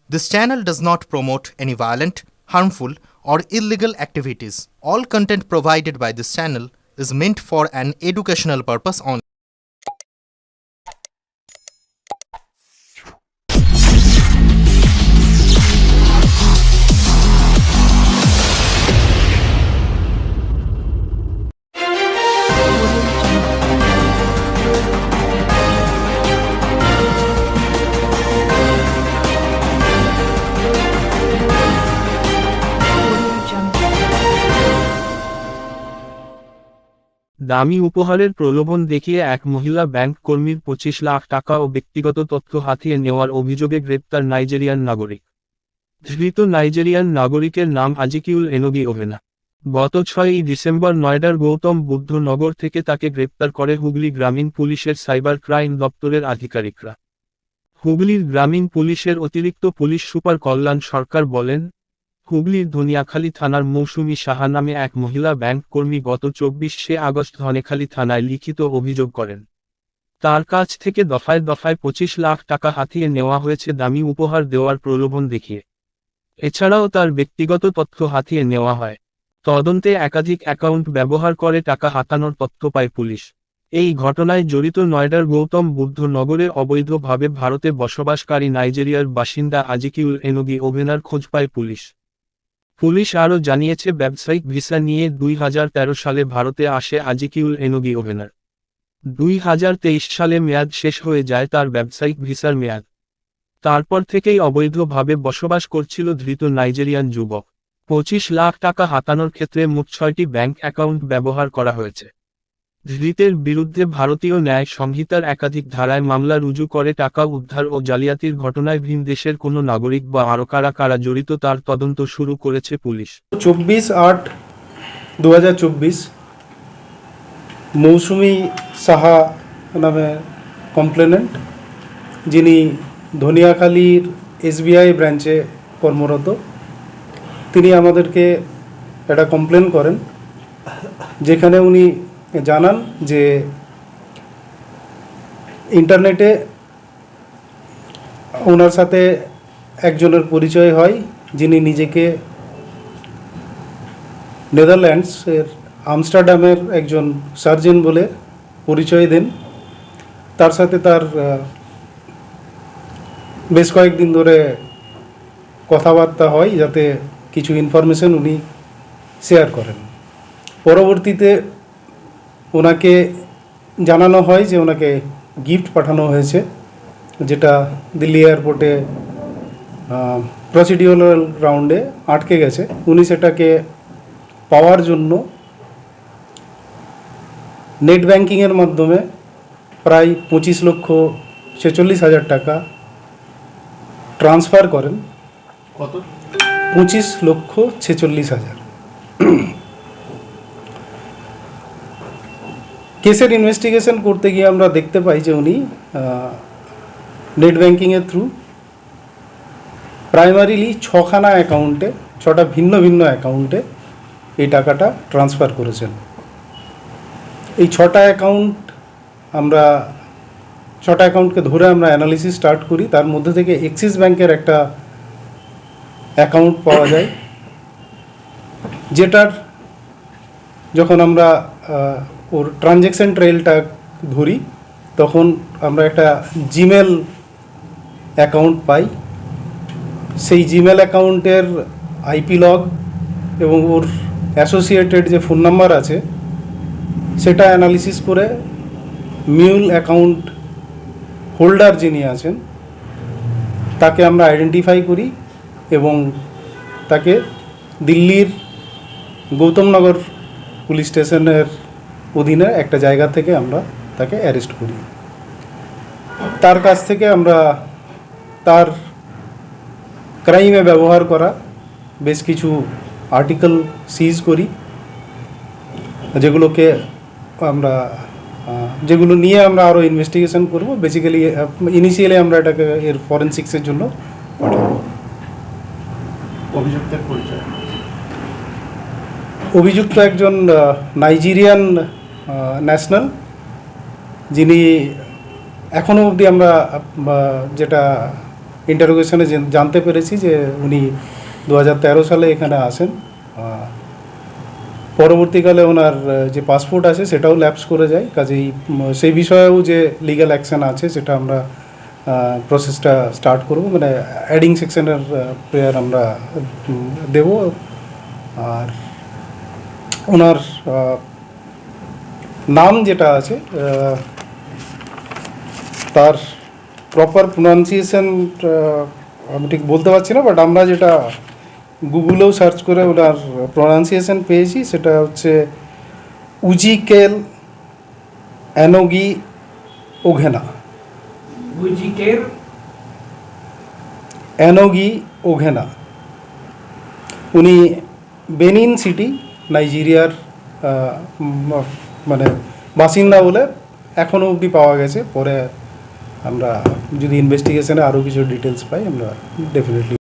This channel does not promote any violent, harmful, or illegal activities. All content provided by this channel is meant for an educational purpose only. দামি উপহারের প্রলোভন দেখিয়ে এক মহিলা bank কর্মীর 25 লাখ টাকা ও ব্যক্তিগত তথ্য হাতিয়ে নেওয়ার অভিযোগে গ্রেপ্তার নাইজেরিয়ান নাগরিক। ধৃত নাইজেরিয়ান নাগরিকের নাম আজিকিউল এনোগি ওভেনা। গত 6 ডিসেম্বর নয়ডার গৌতম বুদ্ধ নগর থেকে তাকে গ্রেপ্তার করে হুগলি গ্রামীণ পুলিশের সাইবার ক্রাইম দপ্তরের আধিকারিকরা। হুগলির গ্রামীণ পুলিশের অতিরিক্ত পুলিশ সুপার কল্যাণ সরকার বলেন, হুগলির ধনিয়াখালী থানার মৌসুমী সাহা নামে এক মহিলা ব্যাংক কর্মী গত 24শে আগস্ট ধনেখালী থানায় লিখিত অভিযোগ করেন। তার কাছ থেকে দফায় দফায় 25 লাখ টাকা হাতিয়ে নেওয়া হয়েছে দামি উপহার দেওয়ার প্রলোভন দেখিয়ে। এছাড়াও তার ব্যক্তিগত তথ্য হাতিয়ে নেওয়া হয়। তদন্তে একাধিক অ্যাকাউন্ট ব্যবহার করে টাকা হাতানোর তথ্য পায় পুলিশ। এই ঘটনায় জড়িত নয়ডার গৌতম বুদ্ধ নগরে অবৈধভাবে ভারতে বসবাসকারী নাইজেরিয়ার বাসিন্দা আজিকিউল এনোগি ওভেনার খোঁজ পায় পুলিশ। পুলিশ আরও জানিয়েছে, ব্যবসায়িক ভিসা নিয়ে 2013 সালে ভারতে আসে আজিকিউল এনোগি ওভেনার। 2023 সালে মেয়াদ শেষ হয়ে যায় তার ব্যবসায়িক ভিসার মেয়াদ। তারপর থেকেই অবৈধভাবে বসবাস করছিল ধৃত নাইজেরিয়ান যুবক। 25 লাখ টাকা হাতানোর ক্ষেত্রে মোট 6টি ব্যাংক অ্যাকাউন্ট ব্যবহার করা হয়েছে। ধৃতের বিরুদ্ধে ভারতীয় ন্যায় সংহিতার একাধিক ধারায় মামলা রুজু করে টাকা উদ্ধার ও জালিয়াতির ঘটনায় ভিন দেশের কোনো নাগরিক বা আরও কারা কারা জড়িত তার তদন্ত শুরু করেছে পুলিশ। 24/8/2024 মৌসুমী সাহা নামে কমপ্লেনেন্ট, যিনি ধনিয়াখালীর SBI ব্রাঞ্চে কর্মরত, তিনি আমাদেরকে একটা কমপ্লেন করেন, যেখানে উনি জানান যে ইন্টারনেটে ওনার সাথে একজনের পরিচয় হয়, যিনি নিজেকে নেদারল্যান্ডসের আমস্টারডামের একজন সার্জন বলে পরিচয় দেন। তার সাথে তার বেশ কয়েকদিন ধরে কথাবার্তা হয়, যাতে কিছু ইনফরমেশন উনি শেয়ার করেন। পরবর্তীতে ওনাকে জানানো হয় যে ওনাকে গিফট পাঠানো হয়েছে, যেটা দিল্লি এয়ারপোর্টে প্রসিডিউরাল রাউন্ডে আটকে গেছে। উনি সেটাকে পাওয়ার জন্য নেট ব্যাংকিংয়ের মাধ্যমে প্রায় 25,46,000 টাকা ট্রান্সফার করেন। কত? 25,46,000। কেসের ইনভেস্টিগেশন করতে গিয়ে আমরা দেখতে পাই যে উনি নেট ব্যাংকিংয়ের থ্রু প্রাইমারিলি 6খানা অ্যাকাউন্টে, 6টা ভিন্ন ভিন্ন অ্যাকাউন্টে এই টাকাটা ট্রান্সফার করেছেন। এই 6টা অ্যাকাউন্টকে ধরে আমরা অ্যানালিসিস স্টার্ট করি। তার মধ্যে থেকে অ্যাক্সিস ব্যাংকের একটা অ্যাকাউন্ট পাওয়া যায়, যেটার যখন আমরা ওর ট্রানজ্যাকশন ট্রেলটা ধরি, তখন আমরা একটা জিমেল অ্যাকাউন্ট পাই। সেই জিমেল অ্যাকাউন্টের IP লগ এবং ওর অ্যাসোসিয়েটেড যে ফোন নাম্বার আছে, সেটা অ্যানালিসিস করে মিউল অ্যাকাউন্ট হোল্ডার যিনি আছেন তাকে আমরা আইডেন্টিফাই করি এবং তাকে দিল্লির গৌতমনগর পুলিশ স্টেশনের অধীনে একটা জায়গা থেকে আমরা তাকে অ্যারেস্ট করি। তার কাছ থেকে আমরা তার ক্রাইমে ব্যবহার করা বেশ কিছু আর্টিকেল সিজ করি, যেগুলো নিয়ে আমরা আরও ইনভেস্টিগেশন করব। বেসিক্যালি ইনিশিয়ালি আমরা এটাকে এর ফরেনসিক্সের জন্য পাঠাবো। অভিযুক্তের পরিচয়? অভিযুক্ত একজন নাইজেরিয়ান ন্যাশনাল, যিনি এখনও অবধি আমরা যেটা ইন্টারোগেশনে জানতে পেরেছি যে উনি 2013 সালে এখানে আসেন। পরবর্তীকালে ওনার যে পাসপোর্ট আছে সেটাও ল্যাপস করে যায়, কাজেই সেই বিষয়েও যে লিগ্যাল অ্যাকশন আছে সেটা আমরা প্রসেসটা স্টার্ট করব, মানে অ্যাডিং সেকশনের প্রেয়ার আমরা দেব। আর ওনার নাম যেটা আছে তার প্রপার প্রোনাউন্সিয়েশন আমি ঠিক বলতে পারছি না, বাট আমরা যেটা গুগলেও সার্চ করে ওনার প্রোনাউন্সিয়েশন পেয়েছি সেটা হচ্ছে উজিকেল অ্যানোগি ওঘেনা। অ্যানোগি ওঘেনা। উনি বেনিন সিটি নাইজেরিয়ার মানে বাসিন্দা বলে এখনও অবধি পাওয়া গেছে। পরে আমরা যদি ইনভেস্টিগেশনে আরও কিছু ডিটেলস পাই আমরা ডেফিনেটলি